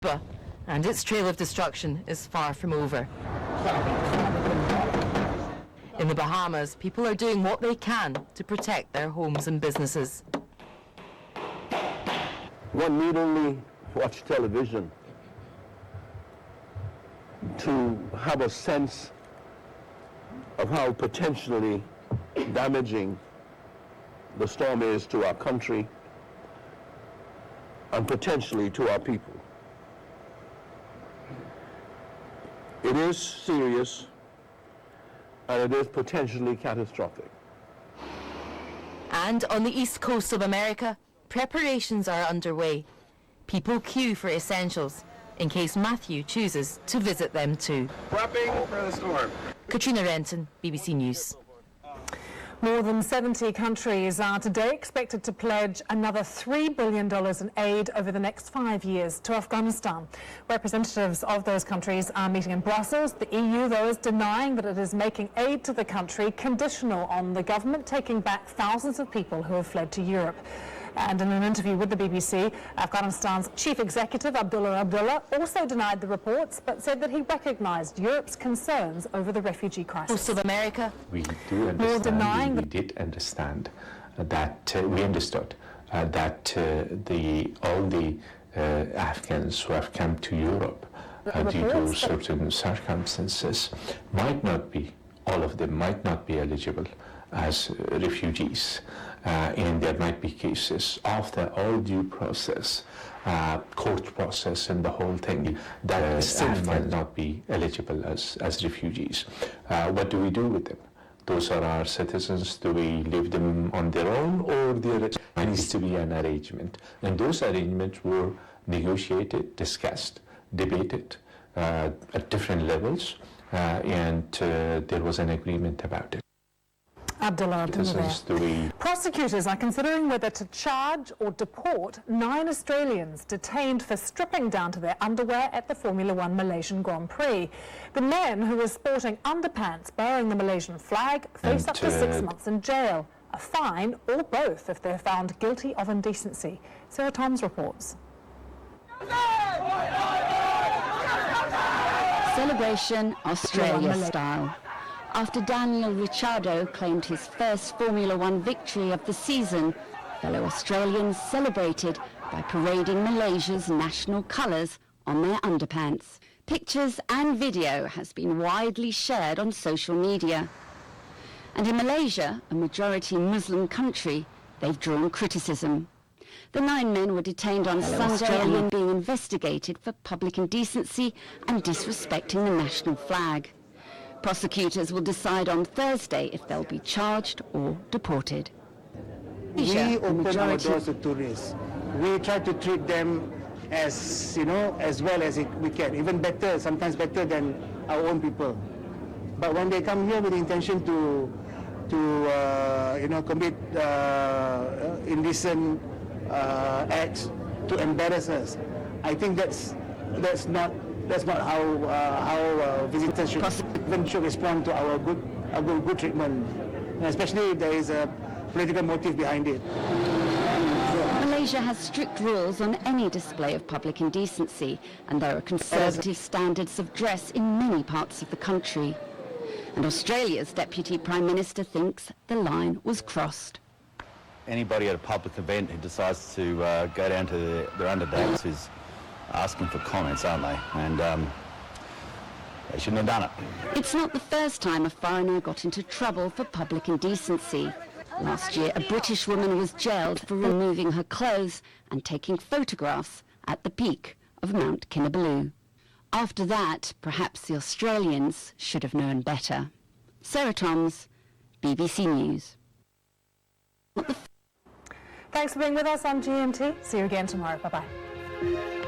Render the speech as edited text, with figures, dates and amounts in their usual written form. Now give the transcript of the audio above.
and its trail of destruction is far from over. In the Bahamas, people are doing what they can to protect their homes and businesses. One need only watch television to have a sense of how potentially damaging the storm is to our country and potentially to our people. It is serious and it is potentially catastrophic. And on the east coast of America, preparations are underway. People queue for essentials in case Matthew chooses to visit them too. Prepping for the storm. Katrina Renton, BBC News. More than 70 countries are today expected to pledge another $3 billion in aid over the next 5 years to Afghanistan. Representatives of those countries are meeting in Brussels. The EU, though, is denying that it is making aid to the country conditional on the government taking back thousands of people who have fled to Europe. And in an interview with the BBC, Afghanistan's chief executive, Abdullah Abdullah, also denied the reports, but said that he recognised Europe's concerns over the refugee crisis. Coast of America. We do understand, we did understand that, we understood that all the Afghans who have come to Europe due to certain circumstances might not be, all of them might not be eligible as refugees. And there might be cases after all due process, court process and the whole thing, that staff might not be eligible as refugees. What do we do with them? Those are our citizens. Do we leave them on their own, or there needs to be an arrangement? And those arrangements were negotiated, discussed, debated at different levels, and there was an agreement about it. Abdullah Abdullah. Prosecutors are considering whether to charge or deport 9 Australians detained for stripping down to their underwear at the Formula One Malaysian Grand Prix. The men, who were sporting underpants bearing the Malaysian flag, face up to 6 months in jail, a fine, or both if they're found guilty of indecency. Sarah Toms reports. Celebration Australia style. After Daniel Ricciardo claimed his first Formula One victory of the season, fellow Australians celebrated by parading Malaysia's national colours on their underpants. Pictures and video has been widely shared on social media. And in Malaysia, a majority Muslim country, they've drawn criticism. The 9 men were detained on Sunday and are being investigated for public indecency and disrespecting the national flag. Prosecutors will decide on Thursday if they'll be charged or deported. We open our doors to tourists. We try to treat them as, as well as we can, even better, sometimes better than our own people. But when they come here with the intention to commit indecent acts to embarrass us, I think that's not how visitors should respond to our good treatment, and especially if there is a political motive behind it. Malaysia has strict rules on any display of public indecency, and there are conservative standards of dress in many parts of the country. And Australia's Deputy Prime Minister thinks the line was crossed. Anybody at a public event who decides to go down to their underpants is asking for comments, aren't they? And they shouldn't have done it. It's not the first time a foreigner got into trouble for public indecency. Last year, a British woman was jailed for removing her clothes and taking photographs at the peak of Mount Kinabalu. After that, perhaps the Australians should have known better. Sarah Toms, BBC News. Thanks for being with us on GMT. See you again tomorrow. Bye-bye.